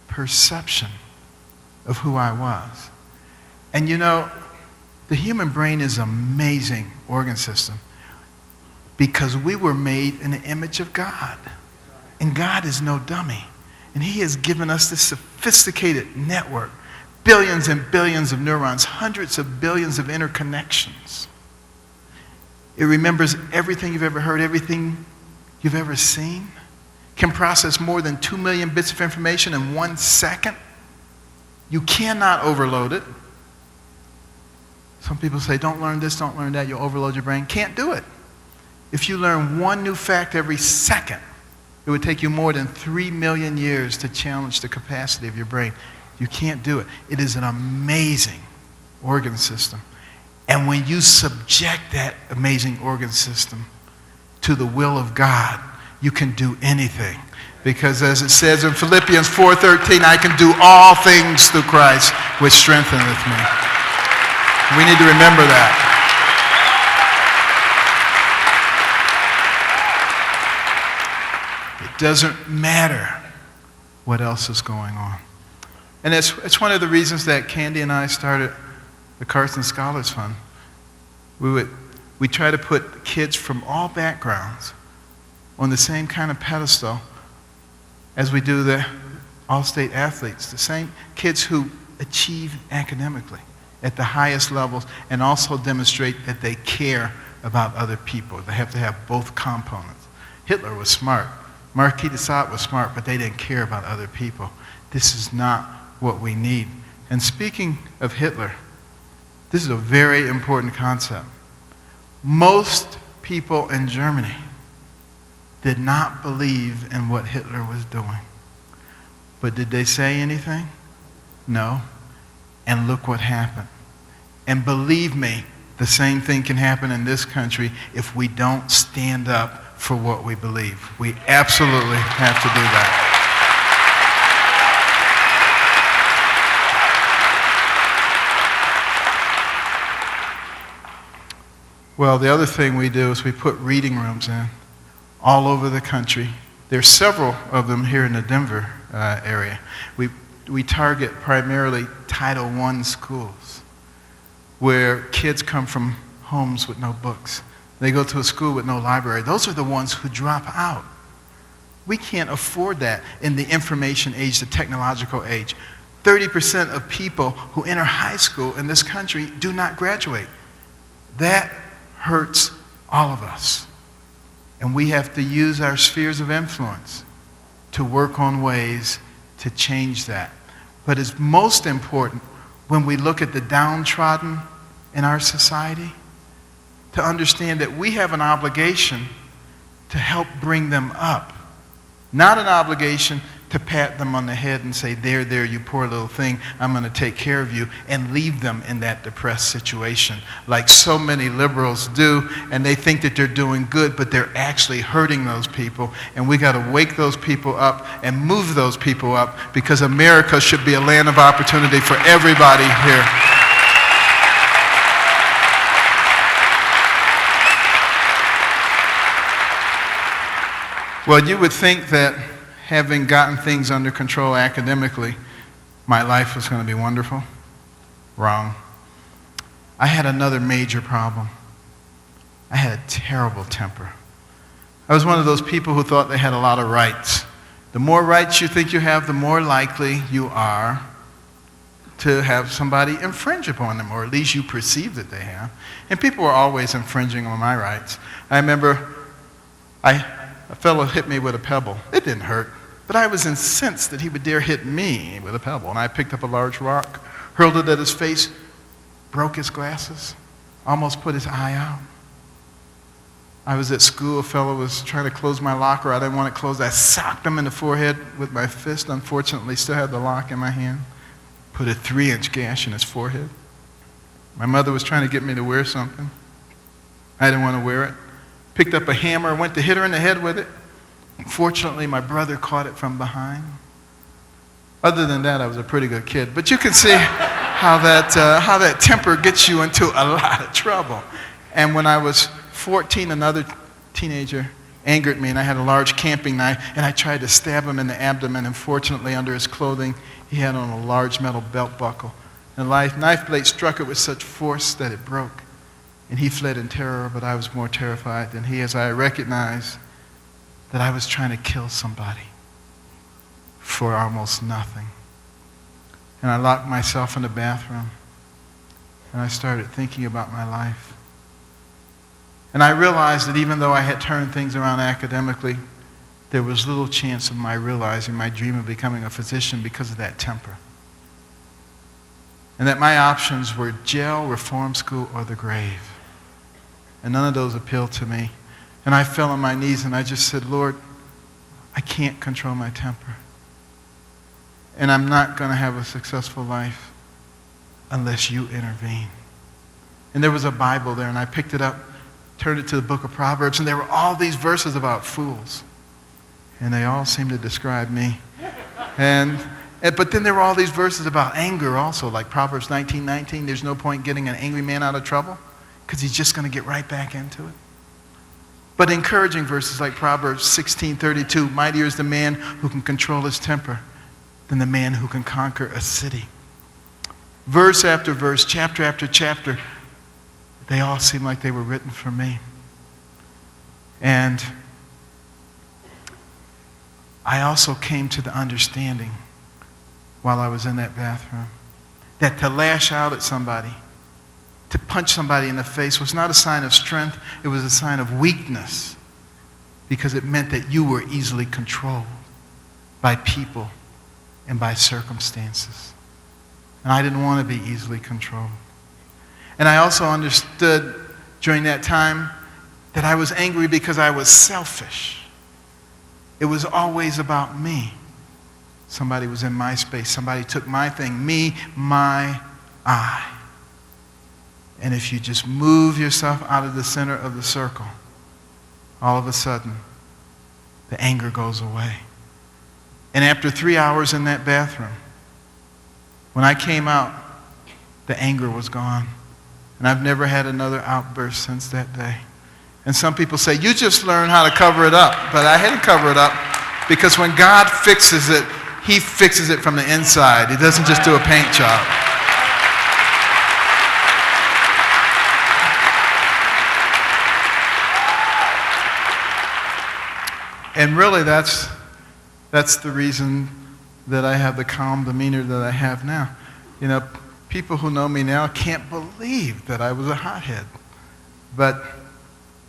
[SPEAKER 2] perception of who I was. And the human brain is an amazing organ system because we were made in the image of God. And God is no dummy. And he has given us this sophisticated network, billions and billions of neurons, hundreds of billions of interconnections. It remembers everything you've ever heard, everything you've ever seen, can process more than 2 million bits of information in 1 second. You cannot overload it. Some people say, don't learn this, don't learn that, you'll overload your brain. Can't do it. If you learn one new fact every second, it would take you more than 3 million years to challenge the capacity of your brain. You can't do it. It is an amazing organ system. And when you subject that amazing organ system to the will of God, you can do anything. Because as it says in Philippians 4:13, I can do all things through Christ, which strengtheneth me. We need to remember that. It doesn't matter what else is going on. And it's one of the reasons that Candy and I started the Carson Scholars Fund. We try to put kids from all backgrounds on the same kind of pedestal as we do the all-state athletes, the same kids who achieve academically at the highest levels and also demonstrate that they care about other people. They have to have both components. Hitler was smart. Marquis de Sade was smart, but they didn't care about other people. This is not what we need. And speaking of Hitler, this is a very important concept. Most people in Germany did not believe in what Hitler was doing. But did they say anything? No. And look what happened. And believe me, the same thing can happen in this country if we don't stand up for what we believe. We absolutely have to do that. Well, the other thing we do is we put reading rooms in all over the country. There's several of them here in the Denver area. We target primarily Title I schools where kids come from homes with no books. They go to a school with no library. Those are the ones who drop out. We can't afford that in the information age, the technological age. 30% of people who enter high school in this country do not graduate. That hurts all of us. And we have to use our spheres of influence to work on ways to change that. But it's most important when we look at the downtrodden in our society to understand that we have an obligation to help bring them up, not an obligation to pat them on the head and say, there, you poor little thing, I'm going to take care of you, and leave them in that depressed situation like so many liberals do, and they think that they're doing good, but they're actually hurting those people, and we got to wake those people up and move those people up because America should be a land of opportunity for everybody here. Well, you would think that having gotten things under control academically, my life was going to be wonderful. Wrong. I had another major problem. I had a terrible temper. I was one of those people who thought they had a lot of rights. The more rights you think you have, the more likely you are to have somebody infringe upon them, or at least you perceive that they have. And people were always infringing on my rights. I remember a fellow hit me with a pebble. It didn't hurt. But I was incensed that he would dare hit me with a pebble. And I picked up a large rock, hurled it at his face, broke his glasses, almost put his eye out. I was at school. A fellow was trying to close my locker. I didn't want it closed. I socked him in the forehead with my fist. Unfortunately, still had the lock in my hand. Put a 3-inch gash in his forehead. My mother was trying to get me to wear something. I didn't want to wear it. Picked up a hammer, went to hit her in the head with it. Fortunately, my brother caught it from behind. Other than that, I was a pretty good kid. But you can see how that temper gets you into a lot of trouble. And when I was 14, another teenager angered me, and I had a large camping knife, and I tried to stab him in the abdomen. And fortunately, under his clothing, he had on a large metal belt buckle. And the knife blade struck it with such force that it broke. And he fled in terror, but I was more terrified than he, as I recognized that I was trying to kill somebody for almost nothing. And I locked myself in the bathroom, and I started thinking about my life. And I realized that even though I had turned things around academically, there was little chance of my realizing my dream of becoming a physician because of that temper. And that my options were jail, reform school, or the grave. And none of those appealed to me. And I fell on my knees and I just said, Lord, I can't control my temper. And I'm not going to have a successful life unless you intervene. And there was a Bible there, and I picked it up, turned it to the book of Proverbs, and there were all these verses about fools. And they all seemed to describe me. But then there were all these verses about anger also, like Proverbs 19:19. There's no point getting an angry man out of trouble because he's just going to get right back into it. But encouraging verses like Proverbs 16:32, mightier is the man who can control his temper than the man who can conquer a city. Verse after verse, chapter after chapter, they all seem like they were written for me. And I also came to the understanding while I was in that bathroom that to lash out at somebody, to punch somebody in the face was not a sign of strength, it was a sign of weakness, because it meant that you were easily controlled by people and by circumstances. And I didn't want to be easily controlled. And I also understood during that time that I was angry because I was selfish. It was always about me. Somebody was in my space. Somebody took my thing. Me, my, I. And if you just move yourself out of the center of the circle, all of a sudden, the anger goes away. And after 3 hours in that bathroom, when I came out, the anger was gone. And I've never had another outburst since that day. And some people say, you just learned how to cover it up. But I had to cover it up because when God fixes it, he fixes it from the inside. He doesn't just do a paint job. And really, that's the reason that I have the calm demeanor that I have now. You know, people who know me now can't believe that I was a hothead. But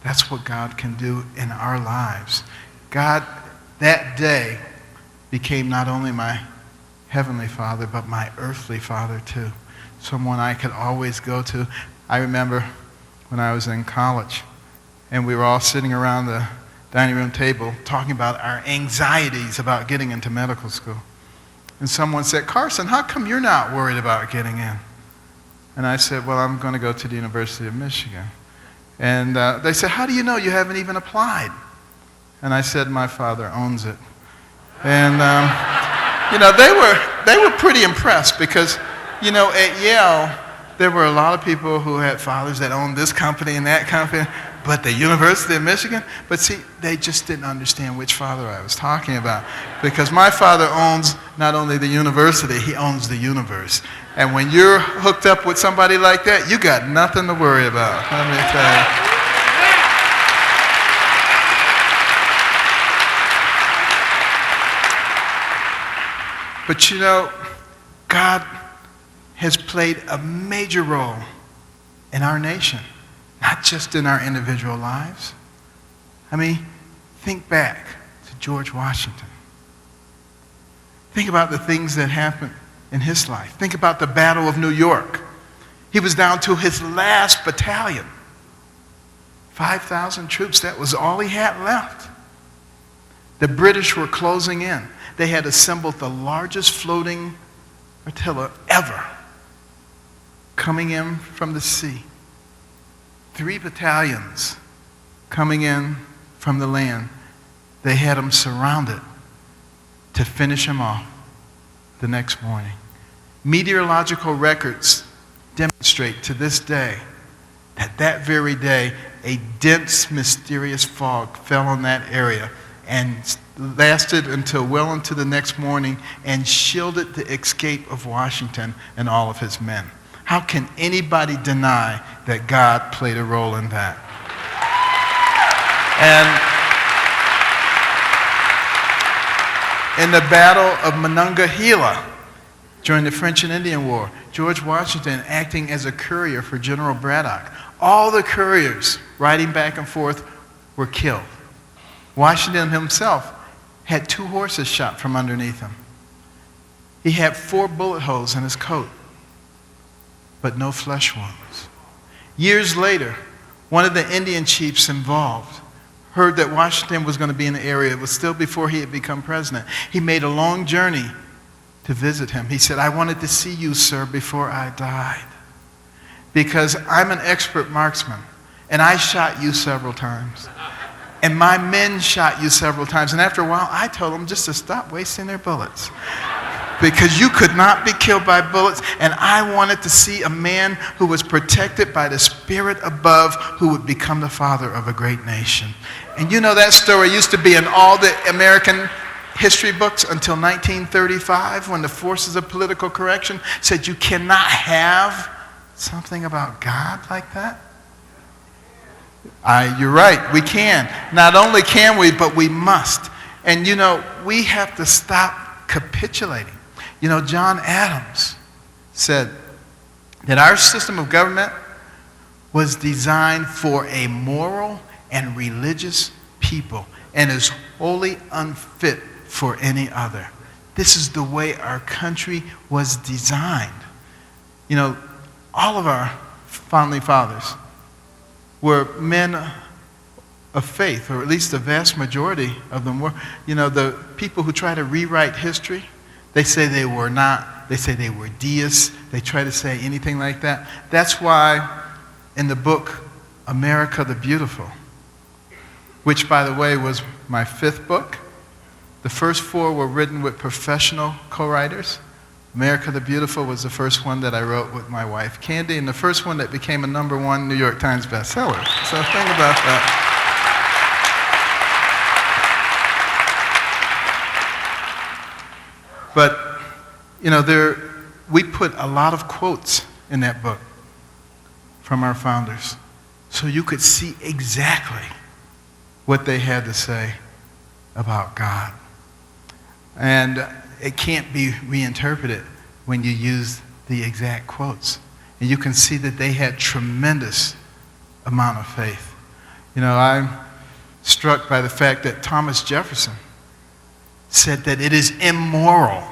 [SPEAKER 2] that's what God can do in our lives. God, that day, became not only my heavenly Father, but my earthly Father too. Someone I could always go to. I remember when I was in college, and we were all sitting around the dining room table talking about our anxieties about getting into medical school. And someone said, Carson, how come you're not worried about getting in? And I said, well, I'm going to go to the University of Michigan. And they said, how do you know you haven't even applied? And I said, my father owns it. And, you know, they were pretty impressed because, you know, at Yale, there were a lot of people who had fathers that owned this company and that company, but the University of Michigan, but see, they just didn't understand which father I was talking about. Because my father owns not only the university, he owns the universe. And when you're hooked up with somebody like that, you got nothing to worry about, let me tell you. But you know, God has played a major role in our nation, not just in our individual lives. I mean, think back to George Washington. Think about the things that happened in his life. Think about the Battle of New York. He was down to his last battalion. 5,000 troops, that was all he had left. The British were closing in. They had assembled the largest floating artillery ever coming in from the sea. 3 battalions coming in from the land. They had him surrounded to finish him off the next morning. Meteorological records demonstrate to this day that very day a dense, mysterious fog fell on that area and lasted until well into the next morning and shielded the escape of Washington and all of his men. How can anybody deny that God played a role in that? And in the Battle of Monongahela, during the French and Indian War, George Washington acting as a courier for General Braddock. All the couriers riding back and forth were killed. Washington himself had 2 horses shot from underneath him. He had 4 bullet holes in his coat, but no flesh wounds. Years later, one of the Indian chiefs involved heard that Washington was going to be in the area. It was still before he had become president. He made a long journey to visit him. He said, "I wanted to see you, sir, before I died, because I'm an expert marksman, and I shot you several times. And my men shot you several times. And after a while, I told them just to stop wasting their bullets, because you could not be killed by bullets, and I wanted to see a man who was protected by the Spirit above, who would become the father of a great nation." And you know that story used to be in all the American history books until 1935, when the forces of political correction said you cannot have something about God like that. You're right, we can. Not only can we, but we must. And you know, we have to stop capitulating. You know, John Adams said that our system of government was designed for a moral and religious people and is wholly unfit for any other. This is the way our country was designed. You know, all of our founding fathers were men of faith, or at least the vast majority of them were. You know, the people who try to rewrite history, they say they were not. They say they were deists. They try to say anything like that. That's why in the book, America the Beautiful, which, by the way, was my 5th book, the first 4 were written with professional co-writers. America the Beautiful was the first one that I wrote with my wife, Candy, and the first one that became a #1 New York Times bestseller. So think about that. But, you know, we put a lot of quotes in that book from our founders, so you could see exactly what they had to say about God. And it can't be reinterpreted when you use the exact quotes. And you can see that they had tremendous amount of faith. You know, I'm struck by the fact that Thomas Jefferson said that it is immoral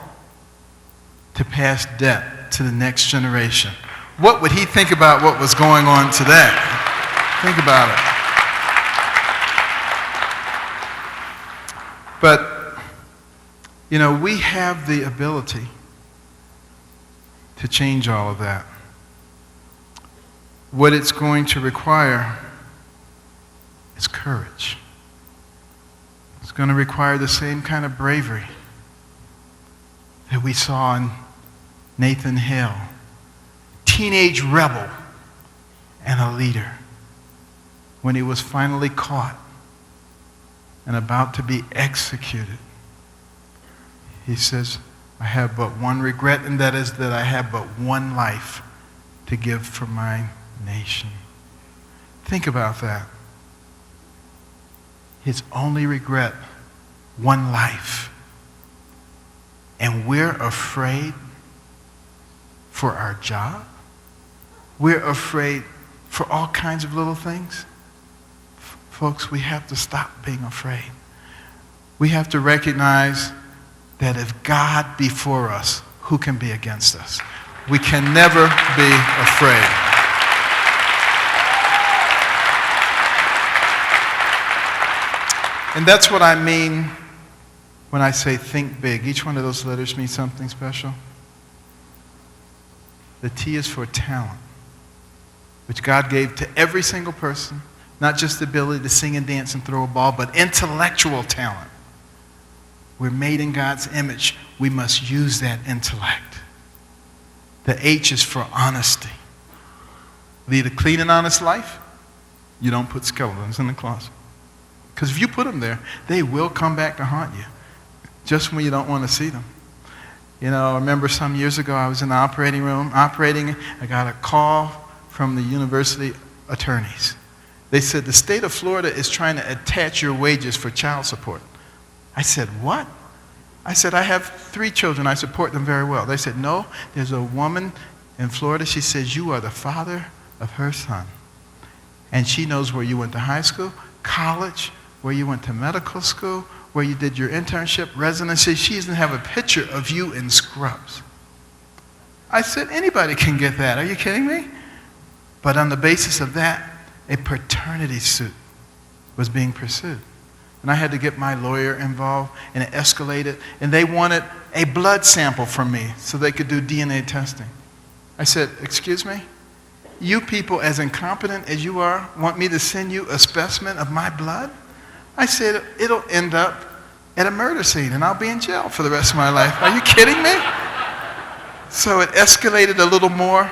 [SPEAKER 2] to pass debt to the next generation. What would he think about what was going on today? Think about it. But you know, we have the ability to change all of that. What it's going to require is courage. It's going to require the same kind of bravery that we saw in Nathan Hale, teenage rebel and a leader, when he was finally caught and about to be executed. He says, "I have but one regret, and that is that I have but one life to give for my nation." Think about that. His only regret, one life. And we're afraid for our job. We're afraid for all kinds of little things. Folks, we have to stop being afraid. We have to recognize that if God be for us, who can be against us? We can never be afraid. And that's what I mean when I say think big. Each one of those letters means something special. The T is for talent, which God gave to every single person, not just the ability to sing and dance and throw a ball, but intellectual talent. We're made in God's image. We must use that intellect. The H is for honesty. Lead a clean and honest life. You don't put skeletons in the closet. Because if you put them there, they will come back to haunt you, just when you don't want to see them. You know, I remember some years ago, I was in the operating room, operating. I got a call from the university attorneys. They said, the state of Florida is trying to attach your wages for child support. I said, what? I said, I have 3 children. I support them very well. They said, no, there's a woman in Florida. She says, you are the father of her son. And she knows where you went to high school, college, where you went to medical school, where you did your internship, residency. She doesn't have a picture of you in scrubs. I said, anybody can get that. Are you kidding me? But on the basis of that, a paternity suit was being pursued. And I had to get my lawyer involved, and it escalated. And they wanted a blood sample from me so they could do DNA testing. I said, excuse me? You people, as incompetent as you are, want me to send you a specimen of my blood? I said, it'll end up at a murder scene, and I'll be in jail for the rest of my life. Are you kidding me? So it escalated a little more,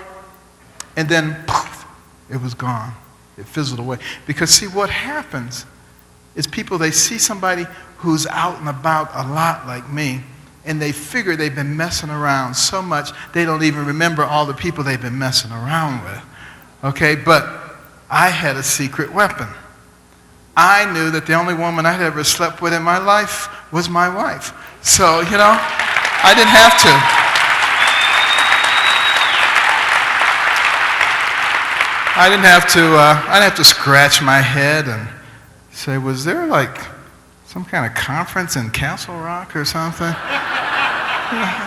[SPEAKER 2] and then poof, it was gone. It fizzled away. Because see, what happens is people, they see somebody who's out and about a lot like me, and they figure they've been messing around so much, they don't even remember all the people they've been messing around with. Okay, but I had a secret weapon. I knew that the only woman I'd ever slept with in my life was my wife. So, you know, I didn't have to. I didn't have to scratch my head and say, was there like some kind of conference in Castle Rock or something?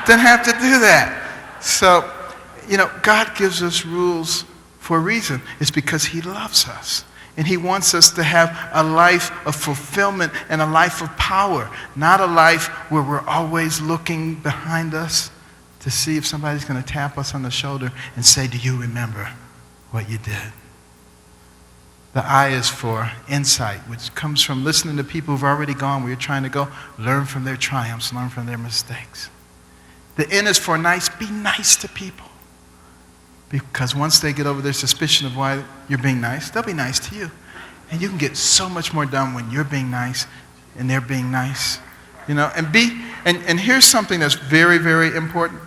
[SPEAKER 2] Didn't have to do that. So, you know, God gives us rules for a reason. It's because he loves us. And he wants us to have a life of fulfillment and a life of power, not a life where we're always looking behind us to see if somebody's going to tap us on the shoulder and say, do you remember what you did? The I is for insight, which comes from listening to people who've already gone where you're trying to go. Learn from their triumphs, learn from their mistakes. The N is for nice. Be nice to people. Because once they get over their suspicion of why you're being nice, they'll be nice to you. And you can get so much more done when you're being nice and they're being nice. You know, and here's something that's very, very important.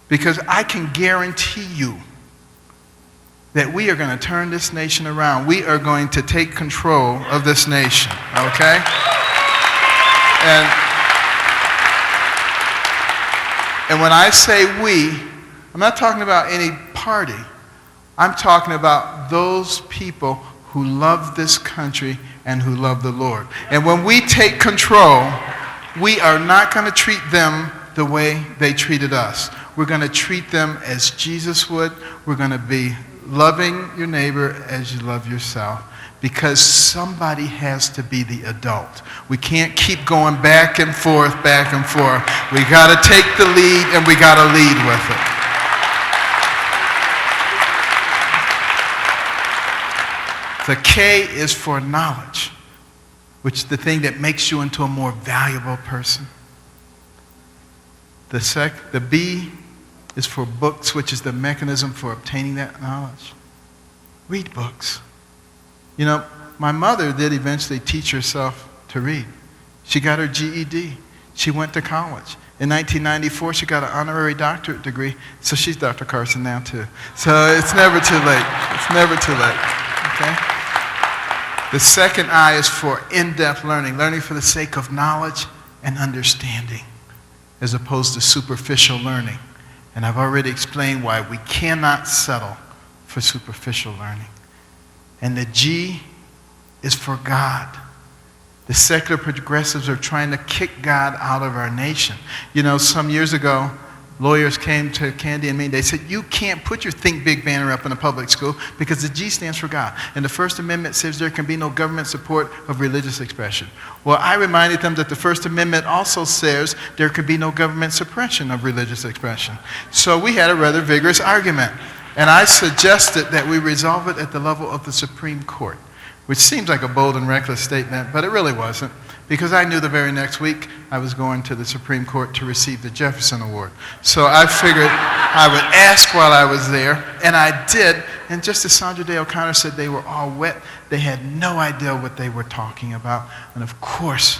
[SPEAKER 2] Because I can guarantee you that we are going to turn this nation around. We are going to take control of this nation, okay? And when I say we, I'm not talking about any party. I'm talking about those people who love this country and who love the Lord. And when we take control, we are not going to treat them the way they treated us. We're going to treat them as Jesus would. We're going to be loving your neighbor as you love yourself, because somebody has to be the adult. We can't keep going back and forth, back and forth. We got to take the lead, and we got to lead with it. The K is for knowledge, which is the thing that makes you into a more valuable person. The B is for books, which is the mechanism for obtaining that knowledge. Read books. You know, my mother did eventually teach herself to read. She got her GED. She went to college. In 1994, she got an honorary doctorate degree, so she's Dr. Carson now too. So it's never too late. It's never too late, okay? The second I is for in-depth learning, learning for the sake of knowledge and understanding, as opposed to superficial learning. And I've already explained why we cannot settle for superficial learning. And the G is for God. The secular progressives are trying to kick God out of our nation. You know, some years ago, lawyers came to Candy and me, they said, you can't put your Think Big banner up in a public school because the G stands for God. And the First Amendment says there can be no government support of religious expression. Well, I reminded them that the First Amendment also says there could be no government suppression of religious expression. So we had a rather vigorous argument. And I suggested that we resolve it at the level of the Supreme Court, which seems like a bold and reckless statement, but it really wasn't, because I knew the very next week I was going to the Supreme Court to receive the Jefferson Award. So I figured I would ask while I was there, and I did. And just as Sandra Day O'Connor said, they were all wet. They had no idea what they were talking about. And of course,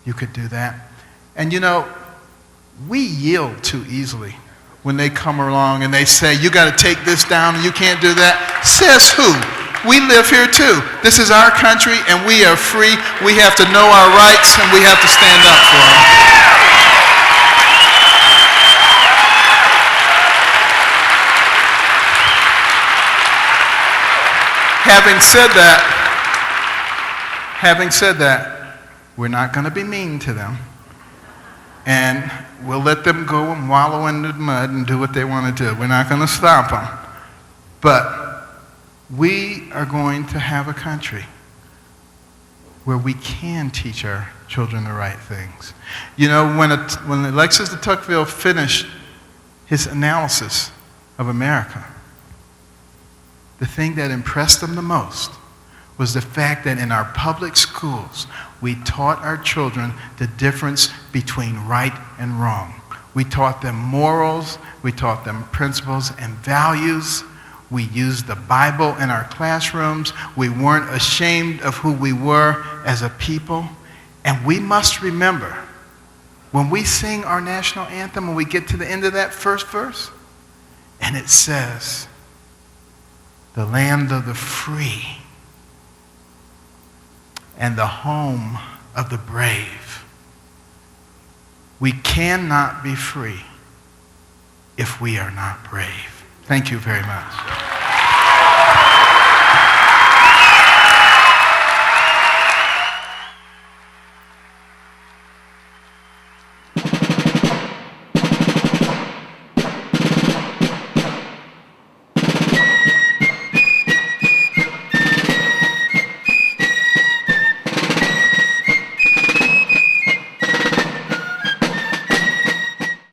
[SPEAKER 2] you could do that. And you know, we yield too easily when they come along and they say, you got to take this down and you can't do that. Says who? We live here too. This is our country and we are free. We have to know our rights and we have to stand up for them. Having said that, we're not going to be mean to them. And we'll let them go and wallow in the mud and do what they want to do. We're not going to stop them. But we are going to have a country where we can teach our children the right things. You know, when Alexis de Tocqueville finished his analysis of America, the thing that impressed him the most was the fact that in our public schools, we taught our children the difference between right and wrong. We taught them morals, we taught them principles and values. We used the Bible in our classrooms. We weren't ashamed of who we were as a people. And we must remember, when we sing our national anthem, when we get to the end of that first verse, and it says, the land of the free and the home of the brave. We cannot be free if we are not brave. Thank you very much.